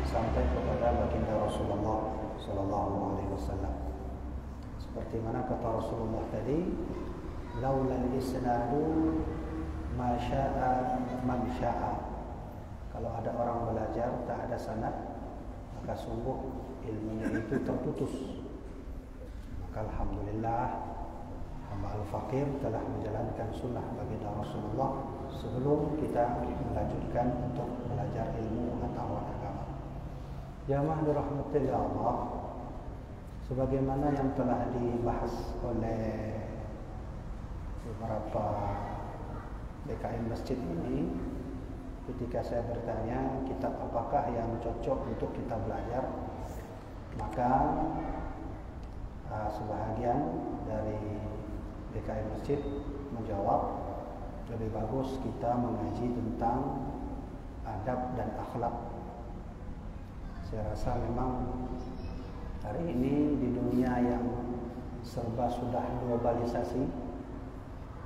sampai kepada baginda Rasulullah Sallallahu Alaihi Wasallam. Seperti mana kata Rasulullah tadi, laulal isnadu ma syaa man syaa. Kalau ada orang belajar tak ada sanad, maka sungguh ilmunya itu terputus. Maka alhamdulillah hamba al-faqir telah menjalankan sunnah baginda Rasulullah sebelum kita melanjutkan untuk belajar ilmu pengetahuan agama. Jamaah dirahmati Allah, sebagaimana yang telah dibahas oleh beberapa BKM masjid ini, ketika saya bertanya kitab apakah yang cocok untuk kita belajar, maka sebahagian dari BKM masjid menjawab lebih bagus kita mengaji tentang adab dan akhlak. Saya rasa memang hari ini di dunia yang serba sudah globalisasi,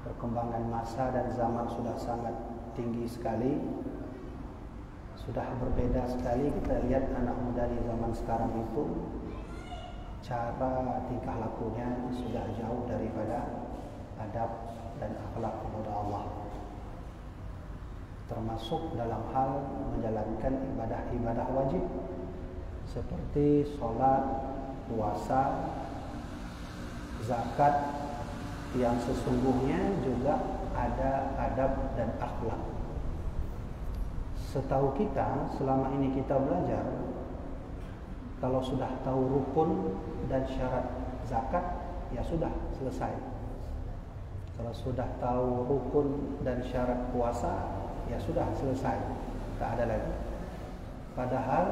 perkembangan masa dan zaman sudah sangat tinggi sekali, sudah berbeda sekali. Kita lihat anak muda di zaman sekarang itu cara tingkah lakunya sudah jauh daripada adab dan akhlak kepada Allah, termasuk dalam hal menjalankan ibadah-ibadah wajib seperti sholat, puasa, zakat, yang sesungguhnya juga ada adab dan akhlak. Setahu kita, selama ini kita belajar, kalau sudah tahu rukun dan syarat zakat, ya sudah selesai. Kalau sudah tahu rukun dan syarat puasa, ya sudah selesai, tak ada lagi. Padahal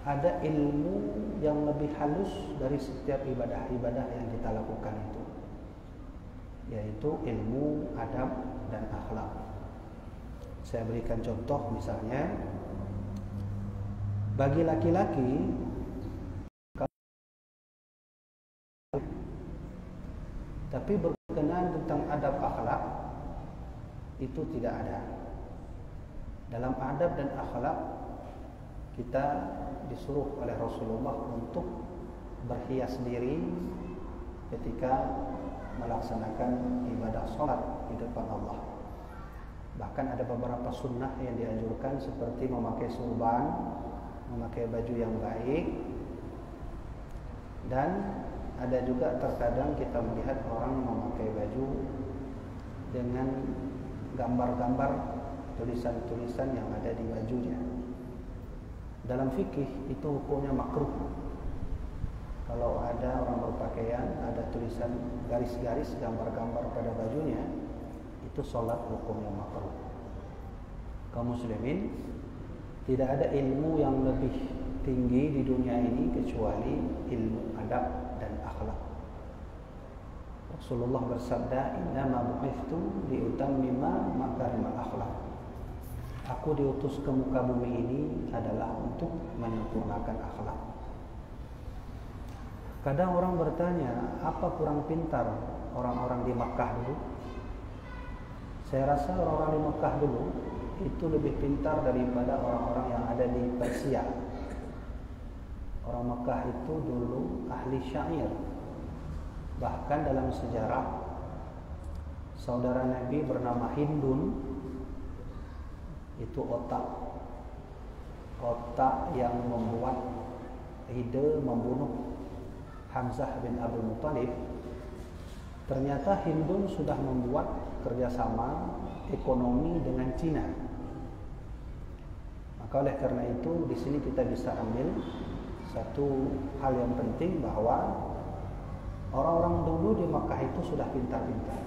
ada ilmu yang lebih halus dari setiap ibadah-ibadah yang kita lakukan itu, yaitu ilmu adab dan akhlak. Saya berikan contoh, misalnya bagi laki-laki, tapi berkenaan tentang adab akhlak itu tidak ada. Dalam adab dan akhlak kita disuruh oleh Rasulullah untuk berhias diri ketika melaksanakan ibadah sholat di depan Allah. Bahkan ada beberapa sunnah yang dianjurkan seperti memakai surban, memakai baju yang baik, dan ada juga terkadang kita melihat orang memakai baju dengan gambar-gambar, tulisan-tulisan yang ada di bajunya. Dalam fikih itu hukumnya makruh. Kalau ada orang berpakaian ada tulisan garis-garis, gambar-gambar pada bajunya, itu sholat hukumnya makruh. Kaum muslimin, tidak ada ilmu yang lebih tinggi di dunia ini kecuali ilmu adab dan akhlak. Rasulullah bersabda, "Innama bu'ithtu liutammima makarimal akhlak." Aku diutus ke muka bumi ini adalah untuk menyempurnakan akhlak. Kadang orang bertanya, apa kurang pintar orang-orang di Makkah dulu? Saya rasa orang-orang di Makkah dulu itu lebih pintar daripada orang-orang yang ada di Persia. Orang Makkah itu dulu ahli syair. Bahkan dalam sejarah, saudara Nabi bernama Hindun, itu otak yang membuat ide membunuh Hamzah bin Abdul Muttalib. Ternyata Hindun sudah membuat kerjasama ekonomi dengan Cina. Maka oleh karena itu di sini kita bisa ambil satu hal yang penting, bahwa orang-orang dulu di Makkah itu sudah pintar-pintar.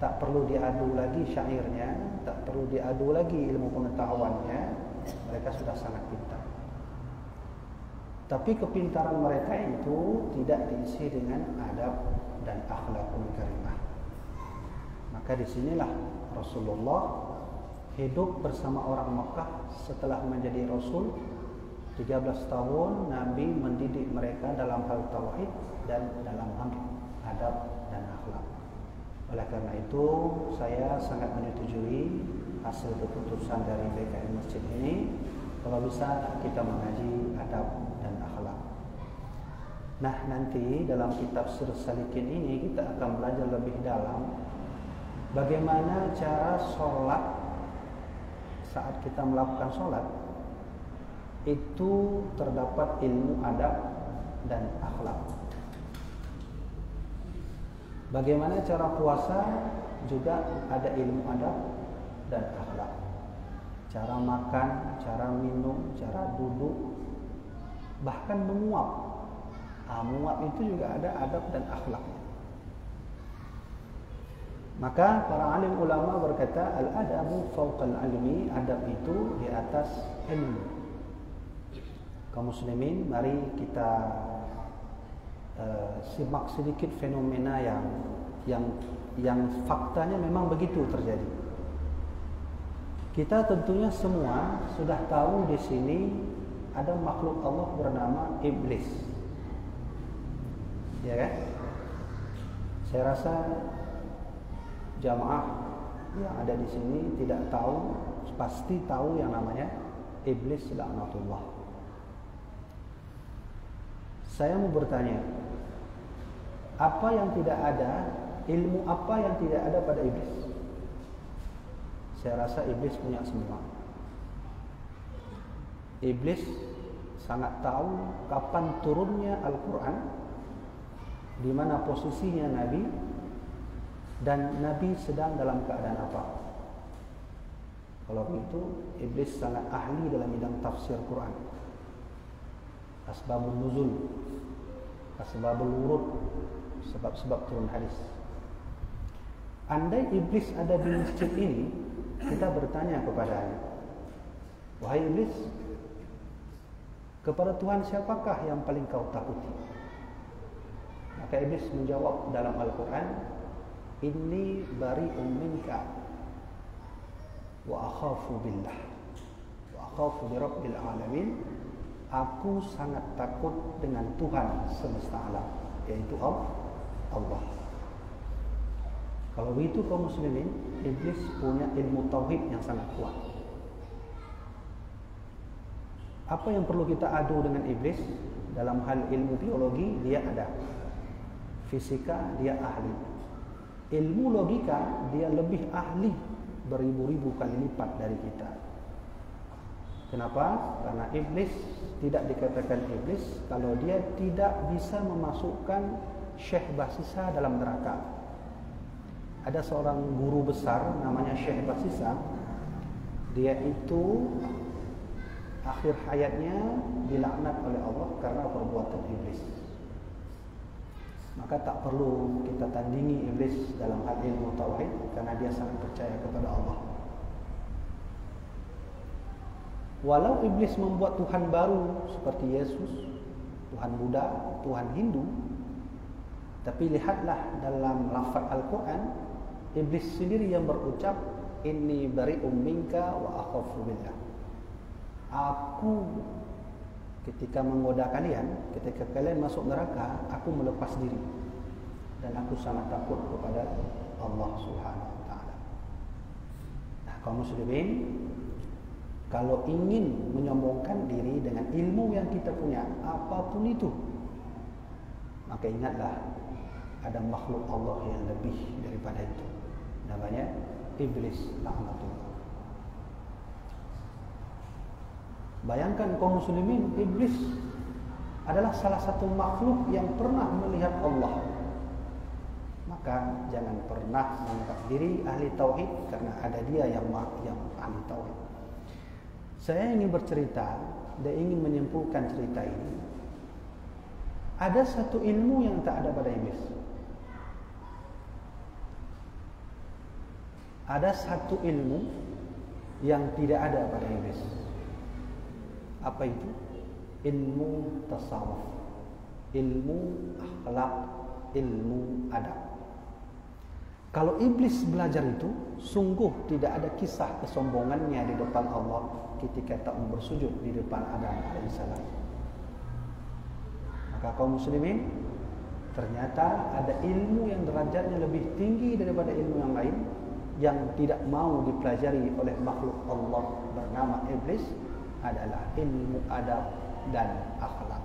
Tak perlu diadu lagi syairnya, tak perlu diadu lagi ilmu pengetahuannya, mereka sudah sangat pintar. Tapi kepintaran mereka itu tidak diisi dengan adab dan akhlakul karimah. Maka disinilah Rasulullah hidup bersama orang Makkah setelah menjadi Rasul. 13 tahun Nabi mendidik mereka dalam hal tauhid dan dalam hal adab dan akhlak. Oleh karena itu saya sangat menyetujui hasil keputusan dari BKM Masjid ini. Kalau bisa kita mengaji adab dan akhlak. Nah, nanti dalam kitab Sir Salikin ini kita akan belajar lebih dalam bagaimana cara sholat. Saat kita melakukan sholat itu terdapat ilmu adab dan akhlak. Bagaimana cara puasa juga ada ilmu adab dan akhlak. Cara makan, cara minum, cara duduk, bahkan menguap. Menguap itu juga ada adab dan akhlaknya. Maka para alim ulama berkata, al-adabu fawqal ilmi, adab itu di atas ilmu. Kaum muslimin, mari kita simak sedikit fenomena yang faktanya memang begitu terjadi. Kita tentunya semua sudah tahu di sini ada makhluk Allah bernama iblis. Ya kan? Saya rasa jamaah yang ada di sini tidak tahu, pasti tahu yang namanya iblis laknatullah. Saya mau bertanya, apa yang tidak ada, ilmu apa yang tidak ada pada iblis? Saya rasa iblis punya semua. Iblis sangat tahu kapan turunnya Al-Quran, di mana posisinya Nabi, dan Nabi sedang dalam keadaan apa. Kalau begitu, iblis sangat ahli dalam bidang tafsir Quran, asbabun nuzul, asbabul wurud, sebab-sebab turun hadis. Andai iblis ada di masjid ini, kita bertanya kepadanya, wahai iblis, kepada Tuhan siapakah yang paling kau takuti? Maka iblis menjawab dalam Al-Quran, inni bari'un minka wa akhafu billah wa akhafu bi rabbil alamin. Aku sangat takut dengan Tuhan semesta alam, yaitu Allah. Kalau begitu kaum muslimin, iblis punya ilmu tauhid yang sangat kuat. Apa yang perlu kita adu dengan iblis? Dalam hal ilmu biologi dia ada, fisika dia ahli, ilmu logika dia lebih ahli beribu-ribu kali lipat dari kita. Kenapa? Karena iblis tidak dikatakan iblis kalau dia tidak bisa memasukkan Syekh Basisa dalam neraka. Ada seorang guru besar namanya Syekh Basisa. Dia itu akhir hayatnya dilaknat oleh Allah karena perbuatan iblis. Maka tak perlu kita tandingi iblis dalam hal ilmu tauhid, karena dia sangat percaya kepada Allah. Walau iblis membuat Tuhan baru seperti Yesus, Tuhan Buddha, Tuhan Hindu, tapi lihatlah dalam lafaz Al-Quran, iblis sendiri yang berucap, inni bari'um minka wa akhafu billah. Aku ketika menggoda kalian, ketika kalian masuk neraka, aku melepas diri dan aku sangat takut kepada Allah Subhanahu wa taala. Nah, kaum muslimin, kalau ingin menyombongkan diri dengan ilmu yang kita punya, apapun itu, maka ingatlah ada makhluk Allah yang lebih daripada itu, namanya iblis laknatullah. Bayangkan kaum muslimin, iblis adalah salah satu makhluk yang pernah melihat Allah. Maka jangan pernah menganggap diri ahli tauhid karena ada dia yang ahli tauhid. Saya ingin bercerita dan ingin menyimpulkan cerita ini. Ada satu ilmu yang tak ada pada iblis. Ada satu ilmu yang tidak ada pada iblis. Apa itu? Ilmu tasawuf, ilmu akhlak, ilmu adab. Kalau iblis belajar itu, sungguh tidak ada kisah kesombongannya di depan Allah ketika tak bersujud di depan Adam alaihissalam. Maka kaum muslimin, ternyata ada ilmu yang derajatnya lebih tinggi daripada ilmu yang lain, yang tidak mau dipelajari oleh makhluk Allah bernama iblis, adalah ilmu adab dan akhlak.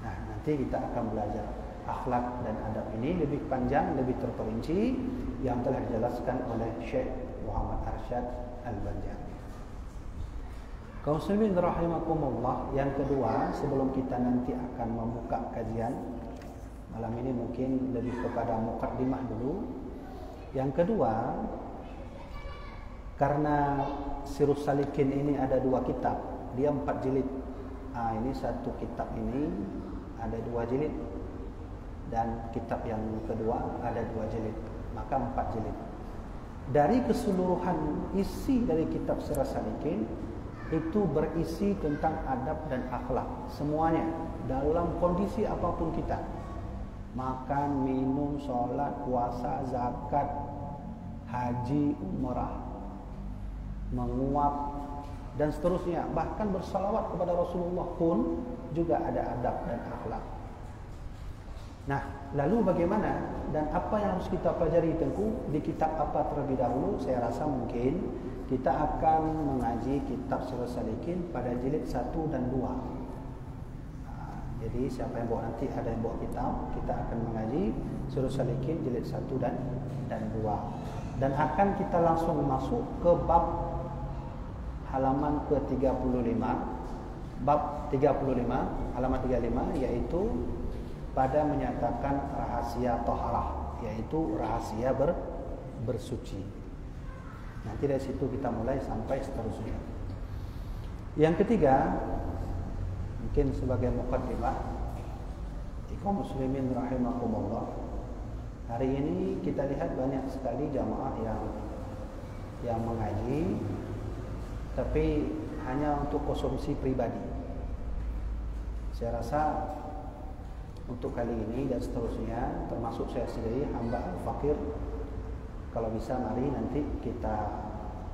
Nah, nanti kita akan belajar akhlak dan adab ini lebih panjang, lebih terperinci yang telah dijelaskan oleh Syekh Muhammad Arsyad Al-Banjari. Kaum muslimin rahimakumullah, yang kedua sebelum kita nanti akan membuka kajian malam ini, mungkin lebih kepada mukaddimah dulu. Yang kedua, karena Sirus Salikin ini ada 2 kitab, dia 4 jilid. Ini satu kitab ini ada 2 jilid, dan kitab yang kedua ada 2 jilid, maka 4 jilid. Dari keseluruhan isi dari kitab Sirus Salikin itu berisi tentang adab dan akhlak semuanya, dalam kondisi apapun kita, makan, minum, sholat, puasa, zakat, haji, umrah, menguap dan seterusnya, bahkan bersalawat kepada Rasulullah pun juga ada adab dan akhlak. Nah, lalu bagaimana dan apa yang harus kita pelajari Tengku di kitab apa terlebih dahulu? Saya rasa mungkin kita akan mengaji kitab Sirus Salikin pada jilid 1 dan 2. Jadi siapa yang bawa, nanti ada yang bawa kitab, kita akan mengaji Sirus Salikin jilid 1 dan 2. Dan akan kita langsung masuk ke bab halaman ke-35. Bab 35, halaman 35, yaitu pada menyatakan rahasia toharah, yaitu rahasia bersuci. Nanti dari situ kita mulai sampai seterusnya. Yang ketiga, mungkin sebagai muqaddimah, kaum muslimin rahimakumullah, hari ini kita lihat banyak sekali jamaah yang mengaji, tapi hanya untuk konsumsi pribadi. Saya rasa untuk kali ini dan seterusnya, termasuk saya sendiri, hamba al-fakir, kalau bisa mari nanti kita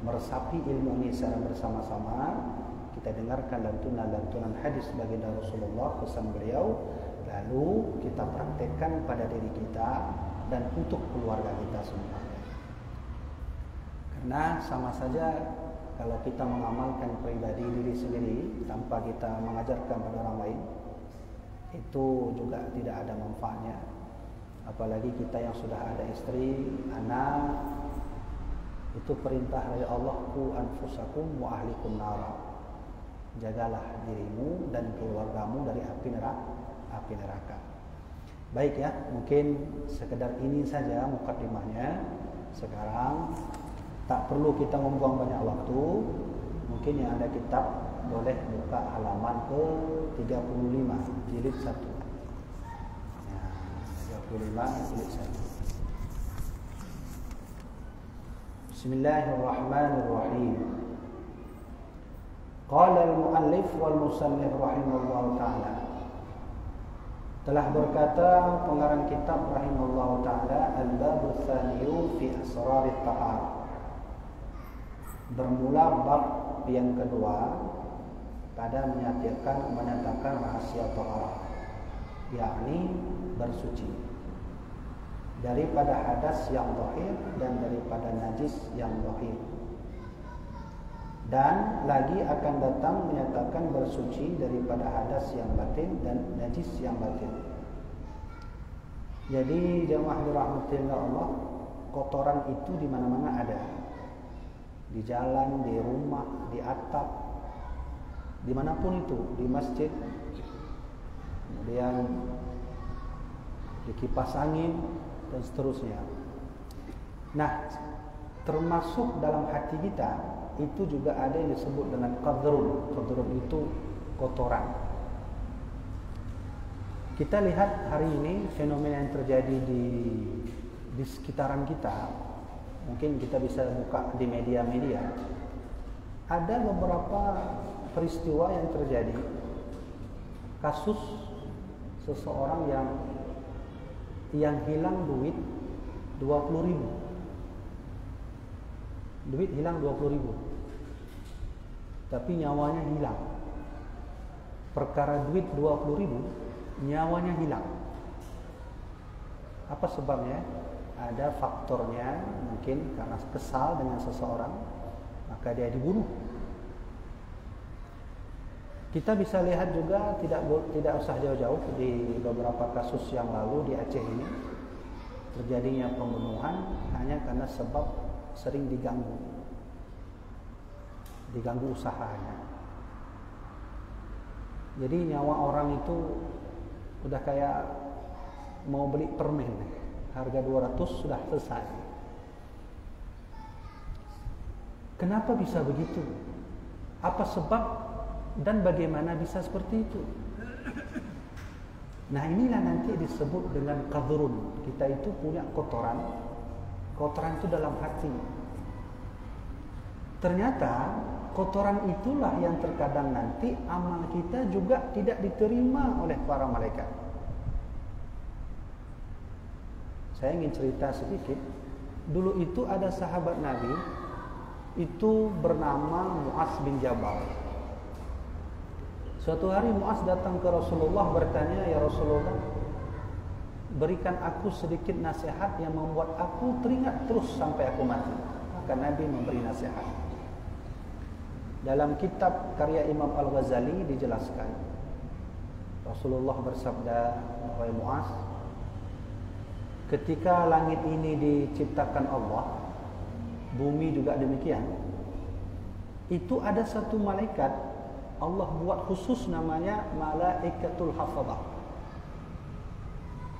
meresapi ilmu ini secara bersama-sama. Kita dengarkan lantunan-lantunan hadis baginda Rasulullah, pesan beliau, lalu kita praktekkan pada diri kita dan untuk keluarga kita semua. Karena sama saja kalau kita mengamalkan pribadi diri sendiri tanpa kita mengajarkan pada orang lain, itu juga tidak ada manfaatnya. Apalagi kita yang sudah ada istri, anak, itu perintah dari Allah, qu anfusakum wa ahlikum nara. Jagalah dirimu dan keluargamu dari api neraka. Baik ya, mungkin sekedar ini saja mukaddimahnya. Sekarang tak perlu kita membuang banyak waktu. Mungkin yang ada kitab boleh buka halaman ke-35 jilid 1. 35 jilid 1. Bismillahirrahmanirrahim. Qala al-muallif wal musannif rahimahullahu ta'ala. Telah berkata pengarang kitab rahimahullahu ta'ala, al-bab ats-tsaniyu fi asrar at-tahar. Bermula bab yang kedua pada menyatakan rahasia taharah, yakni bersuci daripada hadas yang zahir dan daripada najis yang zahir. Dan lagi akan datang menyatakan bersuci daripada hadas yang batin dan najis yang batin. Jadi jemaah dirahmatillah Allah, kotoran itu di mana-mana ada. Di jalan, di rumah, di atap, dimanapun itu, di masjid, kemudian di kipas angin dan seterusnya. Nah, termasuk dalam hati kita itu juga ada yang disebut dengan qadrun. Qadrun itu kotoran. Kita lihat hari ini fenomena yang terjadi di sekitaran kita. Mungkin kita bisa buka di media-media. Ada beberapa peristiwa yang terjadi. Kasus seseorang yang hilang duit 20.000. Duit hilang 20.000. Tapi nyawanya hilang. Perkara duit 20.000, nyawanya hilang. Apa sebabnya? Ada faktornya, mungkin karena kesal dengan seseorang, maka dia dibunuh. Kita bisa lihat juga tidak usah jauh-jauh di beberapa kasus yang lalu di Aceh ini terjadinya pembunuhan hanya karena sebab sering diganggu usahanya. Jadi nyawa orang itu udah kayak mau beli permen, harga 200 sudah selesai. Kenapa bisa begitu? Apa sebab dan bagaimana bisa seperti itu? Nah, inilah nanti disebut dengan qadrun. Kita itu punya kotoran. Kotoran itu dalam hati. Ternyata kotoran itulah yang terkadang nanti amal kita juga tidak diterima oleh para malaikat. Saya ingin cerita sedikit. Dulu itu ada sahabat Nabi, itu bernama Muaz bin Jabal. Suatu hari Muaz datang ke Rasulullah bertanya, "Ya Rasulullah, berikan aku sedikit nasihat yang membuat aku teringat terus sampai aku mati." Maka Nabi memberi nasihat. Dalam kitab karya Imam Al-Ghazali dijelaskan, Rasulullah bersabda, "Wahai Muaz, ketika langit ini diciptakan Allah, bumi juga demikian, itu ada satu malaikat Allah buat khusus namanya Malaikatul Hafadhah.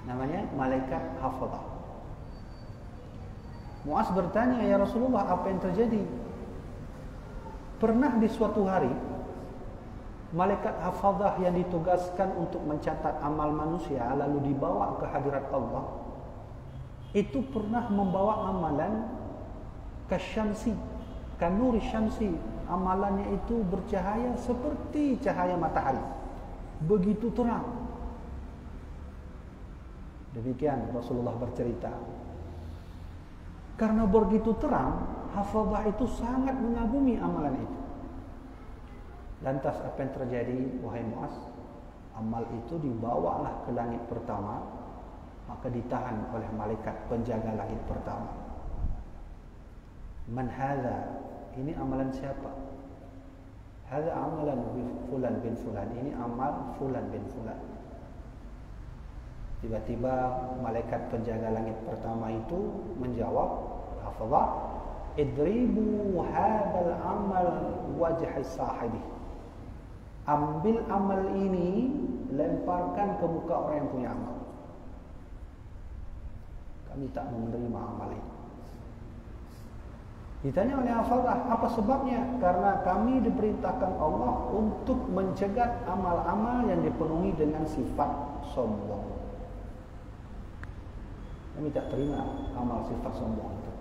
Namanya Malaikat Hafadhah. Muaz bertanya, "Ya Rasulullah, apa yang terjadi?" Pernah di suatu hari Malaikat Hafadhah yang ditugaskan untuk mencatat amal manusia lalu dibawa ke hadirat Allah, itu pernah membawa amalan kasyamsi, kanuri syamsi. Amalannya itu bercahaya seperti cahaya matahari, begitu terang. Demikian Rasulullah bercerita. Karena begitu terang, hafadhah itu sangat mengagumi amalan itu. Lantas apa yang terjadi, wahai Muaz? Amal itu dibawalah ke langit pertama, maka ditahan oleh malaikat penjaga langit pertama. Man hadza? Ini amalan siapa? Hadza amalan fulan bin fulan. Ini amal fulan bin fulan. Tiba-tiba malaikat penjaga langit pertama itu menjawab, "Hafadhah, idribu hadzal amal wajh sahibi." Ambil amal ini, lemparkan ke muka orang yang punya amal. Kami tak menerima amal ini. Ditanya oleh Hafadhah, apa sebabnya? Karena kami diperintahkan Allah untuk mencegat amal-amal yang dipenuhi dengan sifat sombong. Kami tak terima amal sifat sombong itu.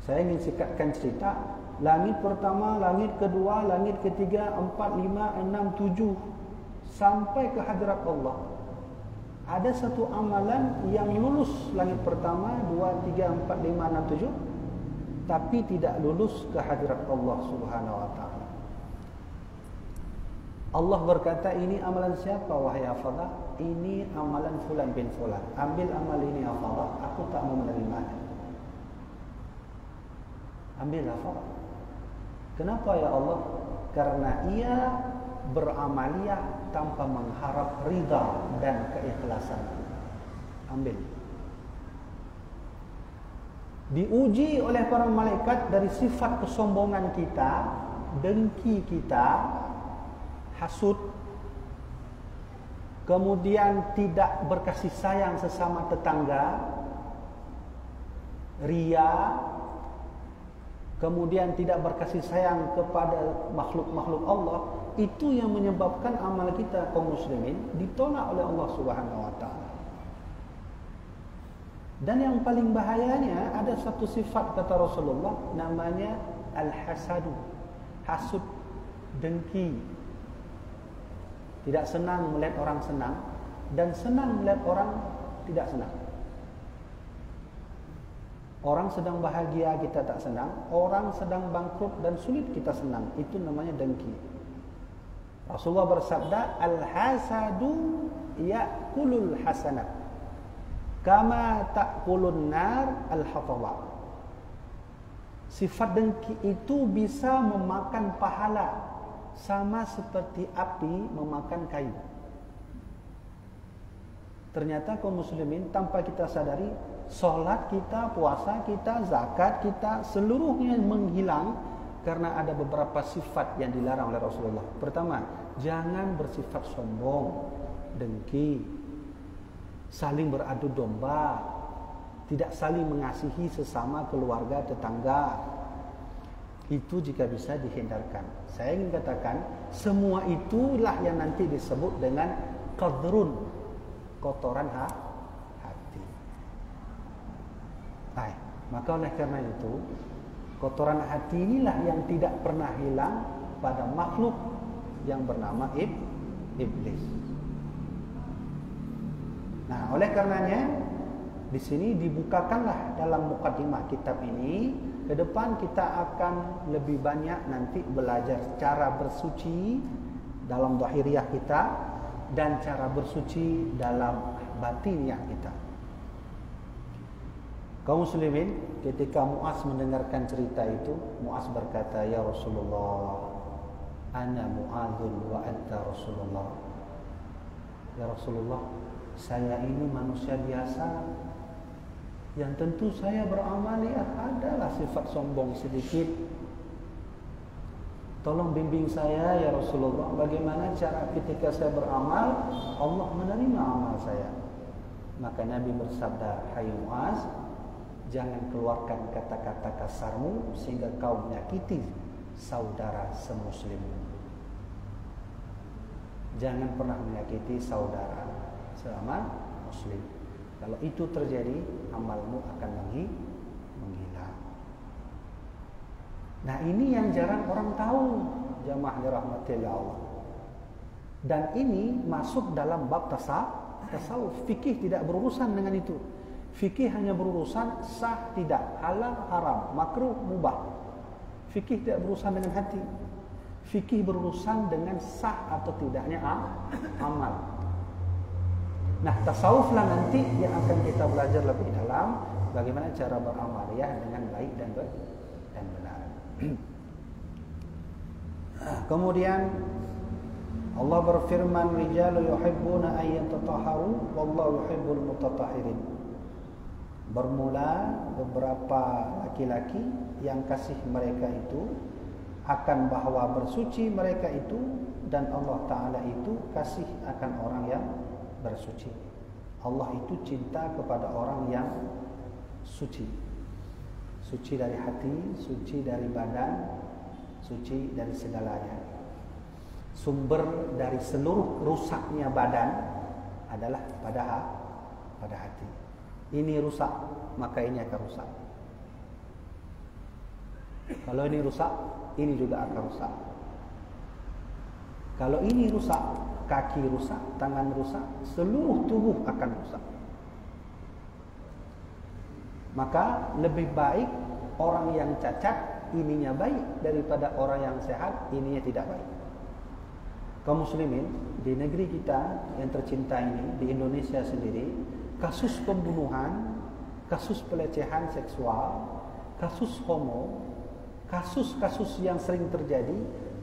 Saya ingin sikatkan cerita. Langit pertama, langit kedua, langit ketiga, 4, 5, 6, 7 sampai ke hadirat Allah. Ada satu amalan yang lulus langit pertama, 2, 3, 4, 5, 6, 7, tapi tidak lulus ke hadirat Allah Subhanahu wa taala. Allah berkata, "Ini amalan siapa wahai Hafadhah? Ini amalan fulan bin fulan. Ambil amal ini Hafadhah, aku tak mau menerimanya." Ambil Hafadhah. Kenapa ya Allah? Karena ia beramaliyah tanpa mengharap ridha dan keikhlasan. Ambil. Diuji oleh para malaikat dari sifat kesombongan kita, dengki kita, hasud, kemudian tidak berkasih sayang sesama tetangga, ria, kemudian tidak berkasih sayang kepada makhluk-makhluk Allah. Itu yang menyebabkan amal kita kaum muslimin ditolak oleh Allah Subhanahu wa taala. Dan yang paling bahayanya ada satu sifat kata Rasulullah namanya al-hasadu, hasud, dengki. Tidak senang melihat orang senang dan senang melihat orang tidak senang. Orang sedang bahagia kita tak senang, orang sedang bangkrut dan sulit kita senang. Itu namanya dengki. Rasulullah bersabda, "Al-hasadu ya'kulul hasanat kama ta'kulun nar al-hatabah." Sifat dengki itu bisa memakan pahala sama seperti api memakan kayu. Ternyata kaum muslimin tanpa kita sadari, sholat kita, puasa kita, zakat kita, seluruhnya menghilang karena ada beberapa sifat yang dilarang oleh Rasulullah. Pertama, jangan bersifat sombong, dengki, saling beradu domba, tidak saling mengasihi sesama keluarga tetangga. Itu jika bisa dihindarkan. Saya ingin katakan, semua itulah yang nanti disebut dengan qadrun, kotoran hati. Baik, maka oleh karena itu, kotoran hati inilah yang tidak pernah hilang pada makhluk yang bernama iblis. Nah, oleh karenanya di sini dibukakanlah dalam mukadimah kitab ini. Ke depan kita akan lebih banyak nanti belajar cara bersuci dalam zahiriyah kita dan cara bersuci dalam batiniah kita. Kaum muslimin, ketika Muaz mendengarkan cerita itu, Muaz berkata, "Ya Rasulullah, ana Mu'adzun wa anta Rasulullah." Ya Rasulullah, saya ini manusia biasa. Yang tentu saya beramal ya adalah sifat sombong sedikit. Tolong bimbing saya ya Rasulullah, bagaimana cara ketika saya beramal Allah menerima amal saya. Maka Nabi bersabda, "Hai Muaz, jangan keluarkan kata-kata kasarmu sehingga kau menyakiti saudara semuslimmu." Jangan pernah menyakiti saudara sesama muslim. Kalau itu terjadi, amalmu akan menghilang. Nah, ini yang jarang orang tahu, jamaah dirahmati Allah. Dan ini masuk dalam bab tasawuf. Fikih tidak berurusan dengan itu. Fikih hanya berurusan sah tidak, halal haram, makruh mubah. Fikih tidak berurusan dengan hati. Fikih berurusan dengan sah atau tidaknya amal. Nah, tasawuflah nanti yang akan kita belajar lebih dalam, bagaimana cara beramal ya dengan baik dan benar. Kemudian Allah berfirman, "Rijalu yuhibbuna an yatatahharu wallahu yuhibbul mutatahhirin." Bermula beberapa laki-laki yang kasih mereka itu akan bahwa bersuci mereka itu, dan Allah Ta'ala itu kasih akan orang yang bersuci. Allah itu cinta kepada orang yang suci. Suci dari hati, suci dari badan, suci dari segalanya. Sumber dari seluruh rusaknya badan adalah pada hati. Ini rusak, maka ini akan rusak. Kalau ini rusak, ini juga akan rusak. Kalau ini rusak, kaki rusak, tangan rusak, seluruh tubuh akan rusak. Maka lebih baik orang yang cacat ininya baik daripada orang yang sehat ininya tidak baik. Kaum muslimin di negeri kita yang tercinta ini, di Indonesia sendiri, kasus pembunuhan, kasus pelecehan seksual, kasus homo, kasus-kasus yang sering terjadi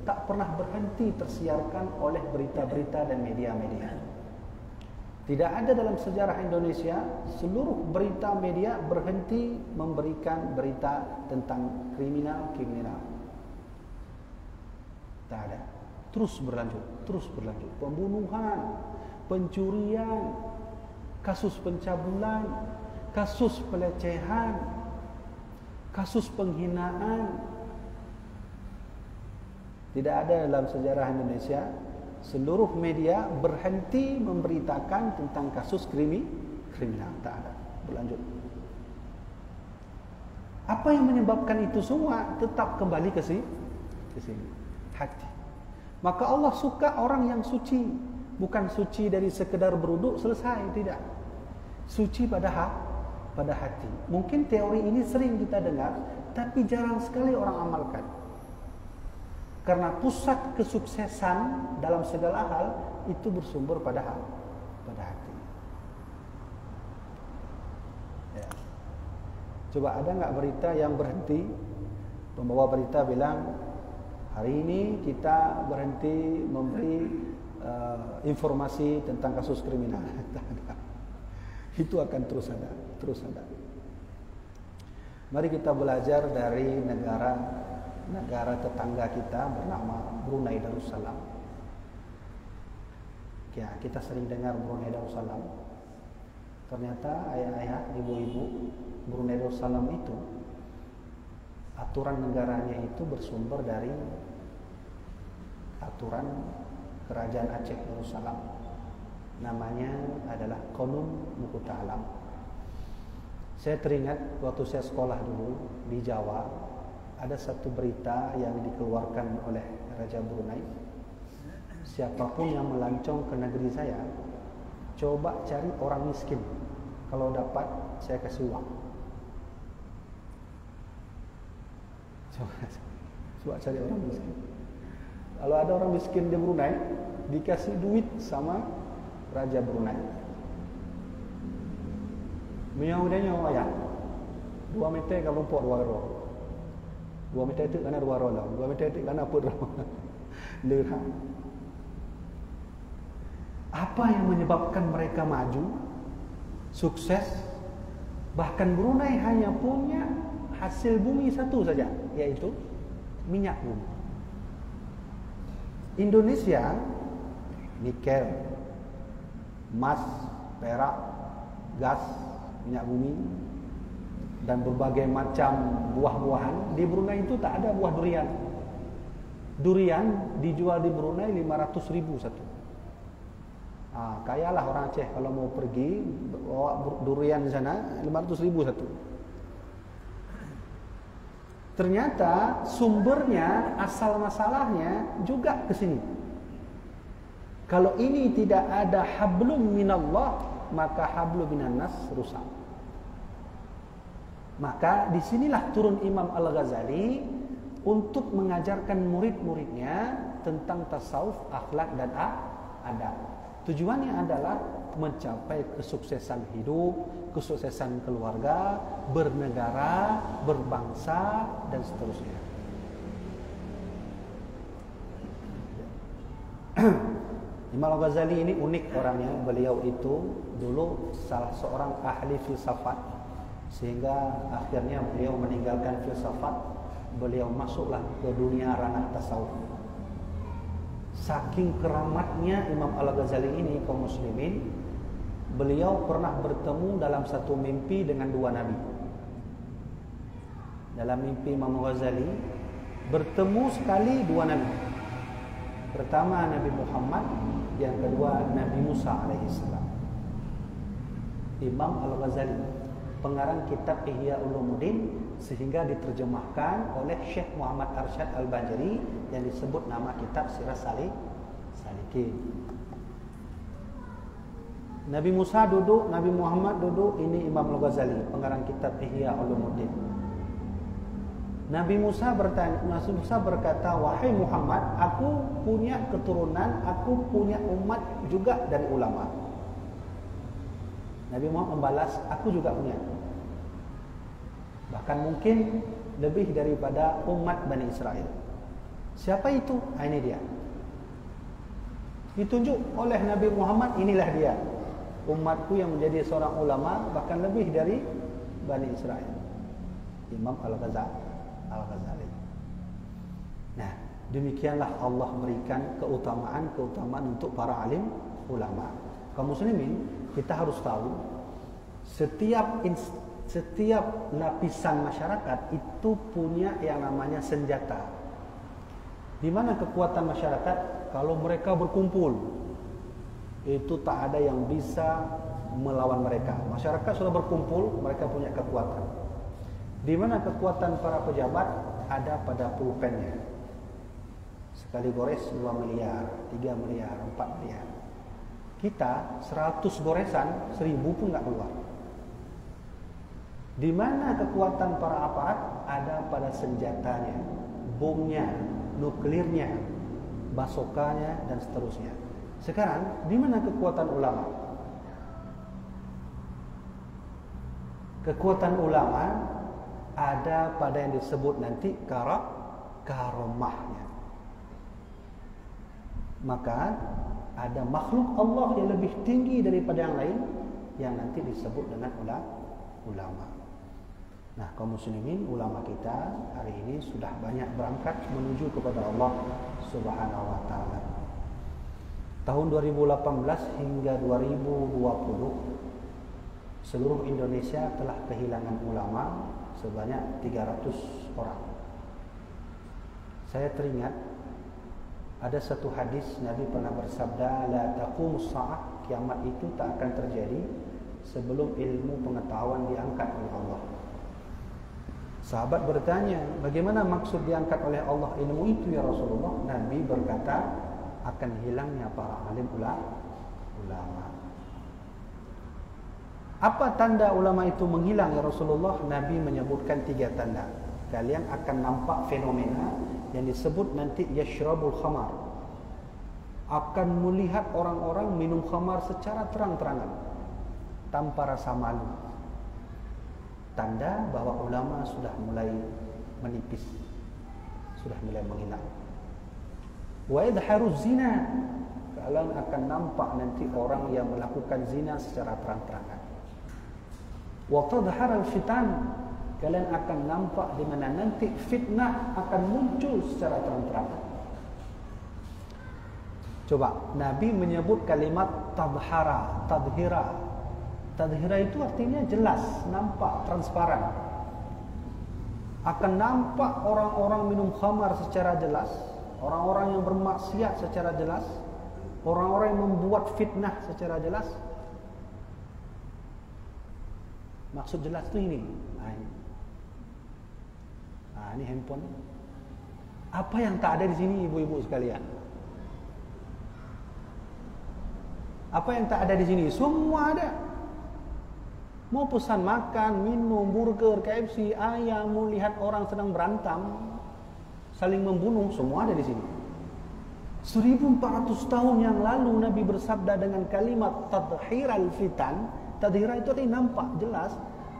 tak pernah berhenti tersiarkan oleh berita-berita dan media-media. Tidak ada dalam sejarah Indonesia seluruh berita media berhenti memberikan berita tentang kriminal. Tak ada. Terus berlanjut. Pembunuhan, pencurian, kasus pencabulan, kasus pelecehan, kasus penghinaan. Tidak ada dalam sejarah Indonesia seluruh media berhenti memberitakan tentang kasus kriminal. Tak ada. Berlanjut. Apa yang menyebabkan itu semua? Tetap kembali ke sini. Hati. Maka Allah suka orang yang suci. Bukan suci dari sekedar beruduk selesai. Tidak. Suci pada hati. Mungkin teori ini sering kita dengar, tapi jarang sekali orang amalkan. Karena pusat kesuksesan dalam segala hal itu bersumber pada hati. Ya. Coba ada nggak berita yang berhenti, pembawa berita bilang Hari ini kita berhenti memberi informasi tentang kasus kriminal. Itu akan terus ada. Mari kita belajar dari negara tetangga kita bernama Brunei Darussalam. Ya, kita sering dengar Brunei Darussalam. Ternyata ayah-ayah, ibu-ibu, Brunei Darussalam itu aturan negaranya itu bersumber dari aturan Kerajaan Aceh Darussalam. Namanya adalah Qonun Mukuta Alam. Saya teringat waktu saya sekolah dulu di Jawa, ada satu berita yang dikeluarkan oleh Raja Brunei. Siapapun yang melancong ke negeri saya, coba cari orang miskin. Kalau dapat, saya kasih uang. Coba cari orang miskin. Kalau ada orang miskin di Brunei, dikasih duit sama Raja Brunei. Miau dia nyawa ya. 2 meter kalau lumpur 2 ro. 2 meter itu kana 2 ro lah. 2 meter itu kana apa ro. Lirah. Apa yang menyebabkan mereka maju, sukses? Bahkan Brunei hanya punya hasil bumi satu saja, yaitu minyak bumi. Indonesia nikel, emas, perak, gas, minyak bumi dan berbagai macam buah-buahan. Di Brunei itu tak ada buah durian. Durian dijual di Brunei 500.000 satu. Kayalah orang Aceh kalau mau pergi bawa durian di sana 500.000 satu. Ternyata sumbernya, asal masalahnya juga ke sini. Kalau ini tidak ada hablum minallah, maka hablum minannas rusak. Maka disinilah turun Imam Al-Ghazali untuk mengajarkan murid-muridnya tentang tasawuf, akhlak dan adab. Tujuannya adalah mencapai kesuksesan hidup, kesuksesan keluarga, bernegara, berbangsa, dan seterusnya. Imam Al-Ghazali ini unik orangnya. Beliau itu dulu salah seorang ahli filsafat, sehingga akhirnya beliau meninggalkan filsafat. Beliau masuklah ke dunia ranah tasawuf. Saking keramatnya Imam Al-Ghazali ini kaum muslimin, beliau pernah bertemu dalam satu mimpi dengan 2 nabi. Dalam mimpi Imam Al-Ghazali bertemu sekali 2 nabi. Pertama Nabi Muhammad, yang kedua Nabi Musa alaihissalam. Imam Al-Ghazali pengarang kitab Ihya Ulumuddin, sehingga diterjemahkan oleh Syekh Muhammad Arsyad Al-Banjari yang disebut nama kitab Sirah Salikin. Nabi Musa duduk, Nabi Muhammad duduk, ini Imam Al-Ghazali pengarang kitab Ihya Ulumuddin. Nabi Musa berkata, wahai Muhammad, aku punya keturunan, aku punya umat juga dari ulama. Nabi Muhammad membalas, aku juga punya. Bahkan mungkin lebih daripada umat Bani Israel. Siapa itu? Ini dia. Ditunjuk oleh Nabi Muhammad, inilah dia. Umatku yang menjadi seorang ulama, bahkan lebih dari Bani Israel. Imam Al-Ghazali. Nah, demikianlah Allah berikan keutamaan untuk para alim ulama. Kaum muslimin, kita harus tahu setiap lapisan masyarakat itu punya yang namanya senjata. Di mana kekuatan masyarakat? Kalau mereka berkumpul, itu tak ada yang bisa melawan mereka. Masyarakat sudah berkumpul, mereka punya kekuatan. Di mana kekuatan para pejabat? Ada pada pulpennya. Sekali gores 2 miliar, 3 miliar, 4 miliar. Kita 100 goresan 1000 pun nggak keluar. Di mana kekuatan para aparat? Ada pada senjatanya, bomnya, nuklirnya, basokanya, dan seterusnya. Sekarang, di mana kekuatan ulama? Kekuatan ulama ada pada yang disebut nanti karomahnya. maka ada makhluk Allah yang lebih tinggi daripada yang lain yang nanti disebut dengan ulama. Nah, kaum muslimin, ulama kita hari ini sudah banyak berangkat menuju kepada Allah Subhanahu wa taala. Tahun 2018 hingga 2020 seluruh Indonesia telah kehilangan ulama sebanyak 300 orang. Saya teringat ada satu hadis Nabi pernah bersabda, la taqumus sa'ah, kiamat itu tak akan terjadi sebelum ilmu pengetahuan diangkat oleh Allah. Sahabat bertanya, bagaimana maksud diangkat oleh Allah ilmu itu ya Rasulullah? Nabi berkata, akan hilangnya para alim ulama. Apa tanda ulama itu menghilang ya Rasulullah? Nabi menyebutkan 3 tanda. Kalian akan nampak fenomena yang disebut nanti yashrabul khamar. Akan melihat orang-orang minum khamar secara terang-terangan tanpa rasa malu. Tanda bahwa ulama sudah mulai menipis, sudah mulai menghilang. Wa idharuz zina, kalian akan nampak nanti orang yang melakukan zina secara terang-terangan. Wa tadharul fitan, kalian akan nampak di mana nanti fitnah akan muncul secara terang-terangan. Coba Nabi menyebut kalimat tadhara, tadhira. Tadhira itu artinya jelas, nampak, transparan. Akan nampak orang-orang minum khamar secara jelas, orang-orang yang bermaksiat secara jelas, orang-orang yang membuat fitnah secara jelas. Maksud jelas itu ini. Ini handphone. Apa yang tak ada di sini ibu-ibu sekalian? Apa yang tak ada di sini? Semua ada. Mau pesan makan, minum, burger, KFC, ayam, mau lihat orang sedang berantem, saling membunuh, semua ada di sini. 1400 tahun yang lalu Nabi bersabda dengan kalimat tadhiral fitan. Tadhira itu artinya nampak, jelas.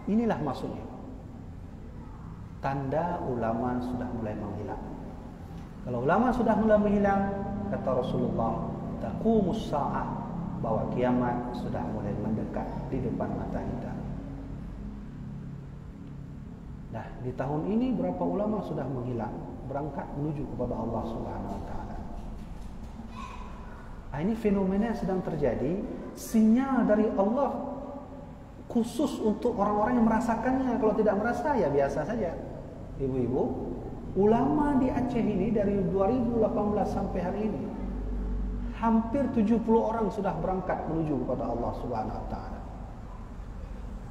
Inilah maksudnya. Tanda ulama sudah mulai menghilang. Kalau ulama sudah mulai menghilang, kata Rasulullah, taqumus sa'ah, bahwa kiamat sudah mulai mendekat di depan mata kita. Nah, di tahun ini berapa ulama sudah menghilang, berangkat menuju kepada Allah Subhanahu wa taala. Ini fenomena yang sedang terjadi, sinyal dari Allah khusus untuk orang-orang yang merasakannya. Kalau tidak merasa ya biasa saja. Ibu-ibu, ulama di Aceh ini dari 2018 sampai hari ini hampir 70 orang sudah berangkat menuju kepada Allah Subhanahu wa taala.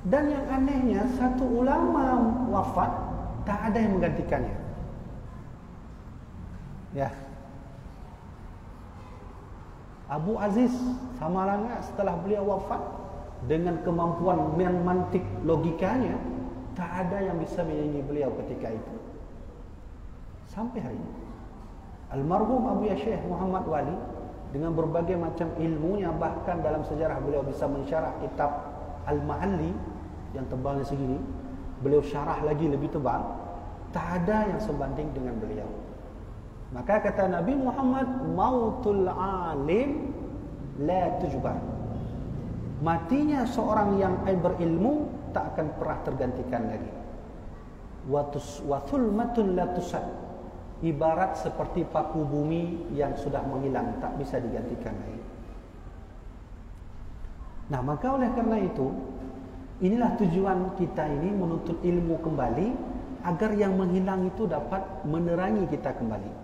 Dan yang anehnya, satu ulama wafat tak ada yang menggantikannya. Ya. Abu Aziz Samaranga setelah beliau wafat, dengan kemampuan mantik logikanya, tak ada yang bisa menyanyi beliau ketika itu. Sampai hari ini. Almarhum Abu Syekh Muhammad Wali dengan berbagai macam ilmunya, bahkan dalam sejarah beliau bisa mensyarah kitab Al-Mahalli yang tebalnya segini, beliau syarah lagi lebih tebal. Tak ada yang sebanding dengan beliau. Maka kata Nabi Muhammad, mautul alim la tujbar. Matinya seorang yang berilmu tak akan pernah tergantikan lagi. Wa thulmatun la tusad, ibarat seperti paku bumi yang sudah menghilang, tak bisa digantikan lagi. Nah, maka oleh karena itu, inilah tujuan kita ini, menuntut ilmu kembali agar yang menghilang itu dapat menerangi kita kembali.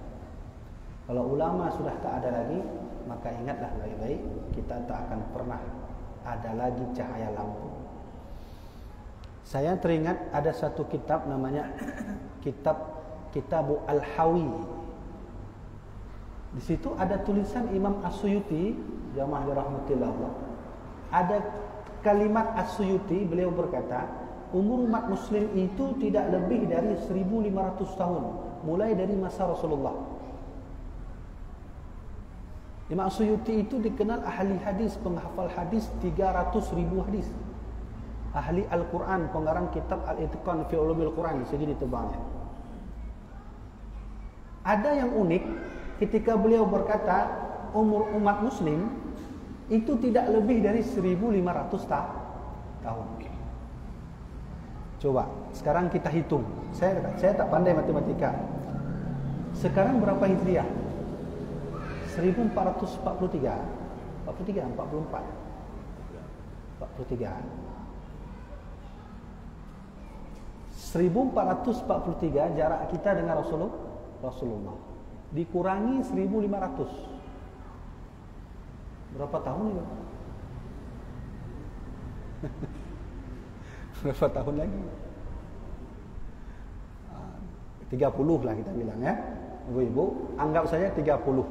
Kalau ulama sudah tak ada lagi, maka ingatlah baik-baik, kita tak akan pernah ada lagi cahaya lampu. Saya teringat ada satu kitab namanya Kitab Al-Hawi. Di situ ada tulisan Imam As-Suyuti, jamaah dirahmatillah Allah. Ada kalimat As-Suyuti, beliau berkata, umur umat muslim itu tidak lebih dari 1500 tahun, mulai dari masa Rasulullah. Imam As-Suyuti itu dikenal ahli hadis, penghafal hadis 300.000 hadis. Ahli Al-Quran, pengarang kitab Al-Itqan fi Ulumil Quran, segini tebalnya. Ada yang unik ketika beliau berkata, umur umat muslim itu tidak lebih dari 1.500 tahun. Coba sekarang kita hitung. Saya tak pandai matematika. Sekarang berapa Hijriah? 1443. 44. 1443 jarak kita dengan Rasulullah. Dikurangi 1.500. Berapa tahun itu? Berapa tahun lagi? 30 lah kita bilang ya. Ibu-ibu, anggap saja 30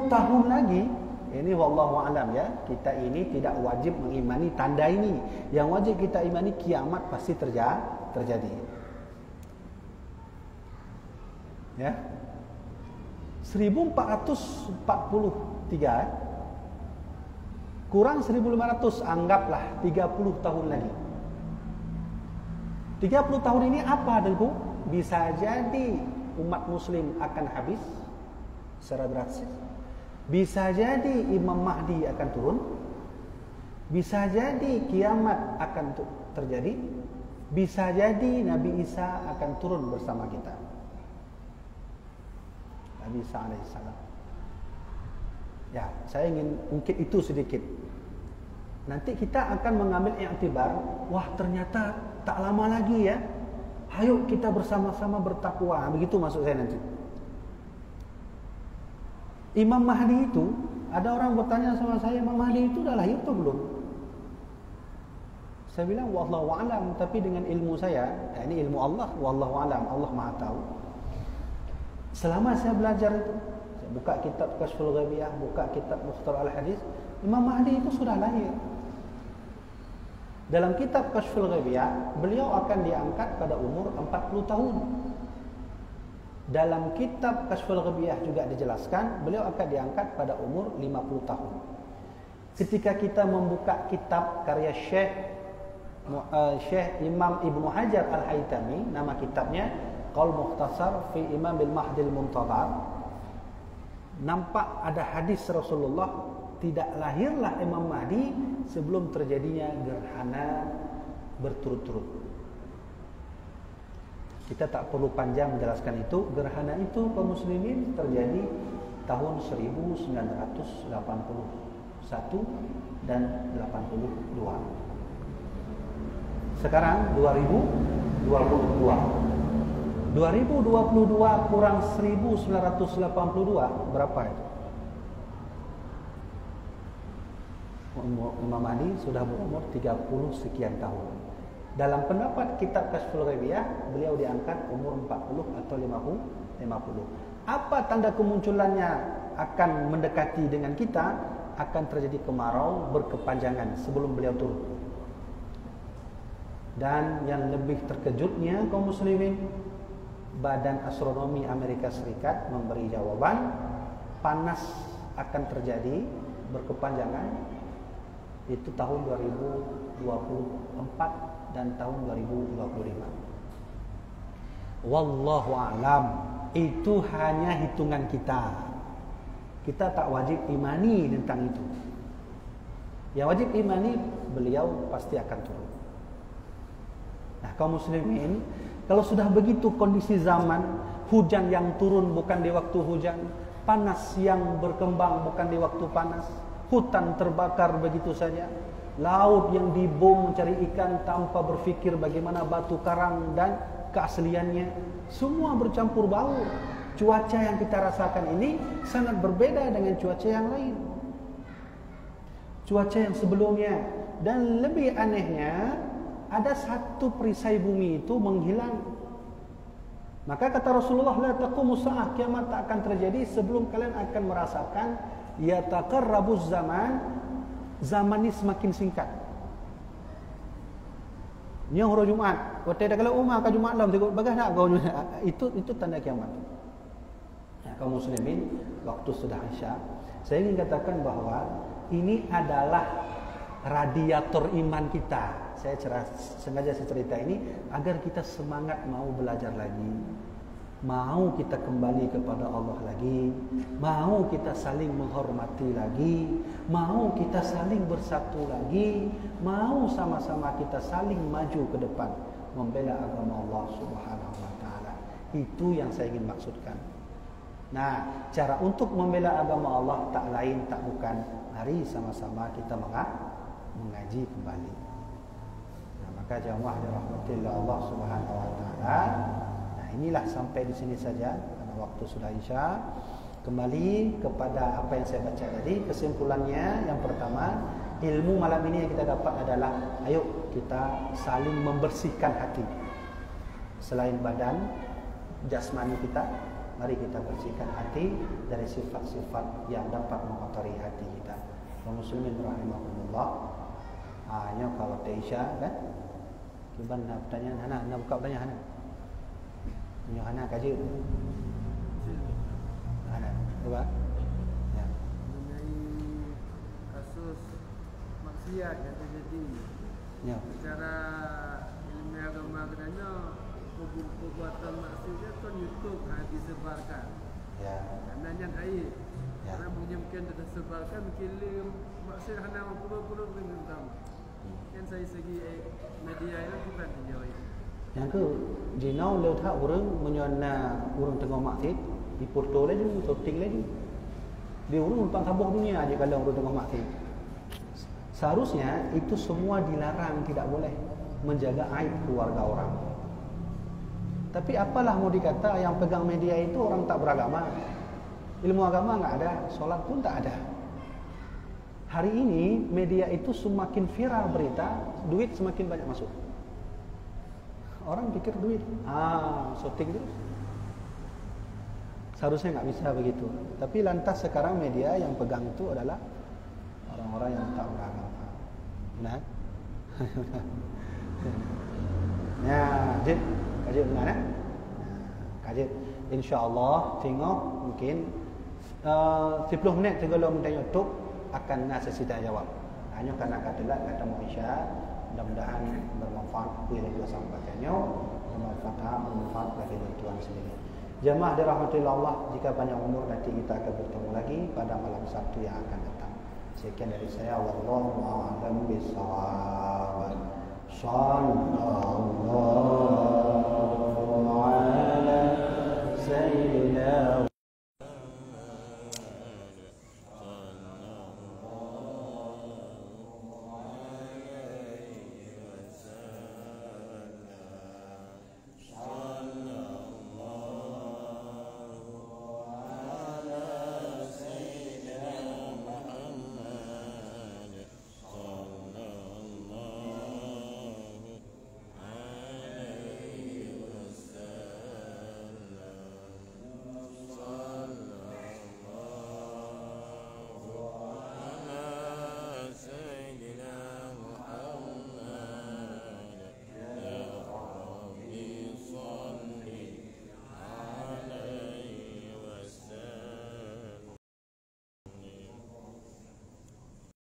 tahun lagi, ini wallahu alam ya, kita ini tidak wajib mengimani tanda ini. Yang wajib kita imani kiamat pasti terjadi. Ya. 1443 kurang 1.500, anggaplah 30 tahun lagi. 30 tahun ini apa Ibu? Bisa jadi umat muslim akan habis secara drastis. Bisa jadi Imam Mahdi akan turun. Bisa jadi kiamat akan terjadi. Bisa jadi Nabi Isa akan turun bersama kita. Nabi Isa alaihissalam. Ya, saya ingin ungkit itu sedikit. Nanti kita akan mengambil i'tibar, wah ternyata tak lama lagi ya. Ayo kita bersama-sama bertakwa. Begitu maksud saya nanti. Imam Mahdi itu, ada orang bertanya sama saya, Imam Mahdi itu dah lahir atau belum? Saya bilang wallahu alam, tapi dengan ilmu saya, ini ilmu Allah, wallahu alam, Allah Maha tahu. Selama saya belajar itu, saya buka kitab Kashful Ghaibiyah, buka kitab Mukhtar Al-Hadis, Imam Mahdi itu sudah lahir. Dalam kitab Kashful Ghaibiyah, beliau akan diangkat pada umur 40 tahun. Dalam kitab Kashful Ghaibiyah juga dijelaskan beliau akan diangkat pada umur 50 tahun. Ketika kita membuka kitab karya Syekh Imam Ibnu Hajar Al-Haytami, nama kitabnya Qaul Mukhtasar fi Imam al-Mahdi al-Muntadhar, nampak ada hadis Rasulullah, tidak lahirlah Imam Mahdi sebelum terjadinya gerhana berturut-turut. Kita tak perlu panjang menjelaskan itu. Gerhana itu kaum muslimin terjadi tahun 1981 dan 82. Sekarang 2022. 2022 kurang 1982 berapa itu? Imam Mahdi sudah berumur 30 sekian tahun. Dalam pendapat kitab Kashful Ghaibiyah, beliau diangkat umur 40 atau 50. Apa tanda kemunculannya akan mendekati dengan kita? Akan terjadi kemarau berkepanjangan sebelum beliau turun. Dan yang lebih terkejutnya kaum muslimin, Badan Astronomi Amerika Serikat memberi jawaban panas akan terjadi berkepanjangan itu tahun 2024 dan tahun 2025. Wallahu alam, itu hanya hitungan kita. Kita tak wajib imani tentang itu. Yang wajib imani, beliau pasti akan turun. Nah, kaum muslimin, kalau sudah begitu kondisi zaman, hujan yang turun bukan di waktu hujan, panas yang berkembang bukan di waktu panas, hutan terbakar begitu saja, laut yang dibom mencari ikan tanpa berfikir bagaimana batu karang dan keasliannya, semua bercampur baur. Cuaca yang kita rasakan ini sangat berbeda dengan cuaca yang lain, cuaca yang sebelumnya. Dan lebih anehnya, ada satu perisai bumi itu menghilang. Maka kata Rasulullah, la taqumu sa'ah, kiamat tak akan terjadi sebelum kalian akan merasakan yataqarrabuz zaman ini semakin singkat. Ni hari Jumaat, waktu dah kalau umar ke Jumaat lam tengok bagas nak kau itu tanda kiamat. Ya, kaum muslimin, waktu sudah Isya, saya ingin katakan bahwa ini adalah radiator iman kita. Sengaja saya cerita ini agar kita semangat mau belajar lagi. Mau kita kembali kepada Allah lagi, mau kita saling menghormati lagi, mau kita saling bersatu lagi, mau sama-sama kita saling maju ke depan membela agama Allah Subhanahu wa taala. Itu yang saya ingin maksudkan. Nah, cara untuk membela agama Allah tak lain tak bukan, mari sama-sama kita mengaji kembali. Nah, maka jamaah dirahmati Allah Subhanahu wa taala. Nah, inilah sampai di sini saja karena waktu sudah Isya. Kembali kepada apa yang saya baca tadi, kesimpulannya yang pertama, ilmu malam ini yang kita dapat adalah ayo kita saling membersihkan hati. Selain badan, jasmani kita, mari kita bersihkan hati dari sifat-sifat yang dapat mengotori hati kita. Kaum muslimin rahimakumullah. Hanya kalau Taisha kan? Kiban nak pertanyaan Hana, nak buka pertanyaan Hana. Punya Hana kaji. Hana, coba. Ya. Mengenai kasus maksiat yang terjadi. Ya. Secara ilmiah agama katanya perbuatan maksiat kan YouTube disebarkan. Ya. Karena yang air. Ya. Karena mungkin disebarkan kirim maksiat hanya puluh-puluh tentang. Kan saya segi media itu kita dijauh. Yang ke jinau leutha orang menyana orang tengah maksiat di foto lagi, shooting lagi. Dia orang numpang tabung dunia aja kalau orang tengah maksiat. Seharusnya itu semua dilarang, tidak boleh menjaga aib keluarga orang. Tapi apalah mau dikata, yang pegang media itu orang tak beragama. Ilmu agama enggak ada, solat pun tak ada. Hari ini media itu semakin viral berita, duit semakin banyak masuk. Orang pikir duit, syuting terus. Seharusnya enggak bisa begitu. Tapi lantas sekarang media yang pegang itu adalah orang-orang yang tak beragama. Benar? Ya, jid kaji benar ya? Kaji insya-Allah tengok mungkin 10 minit 30 minit YouTube akan sesi tanya jawab. Hanya karena katalah kata Maisha, mudah-mudahan bermanfaat aku yang juga sampaikannya, bermanfaat bagi tuan sendiri. Jemaah dirahmati Allah, jika panjang umur nanti kita akan bertemu lagi pada malam Sabtu yang akan datang. Sekian dari saya, wallahu a'lam bishawab. Sallallahu ala sayyidina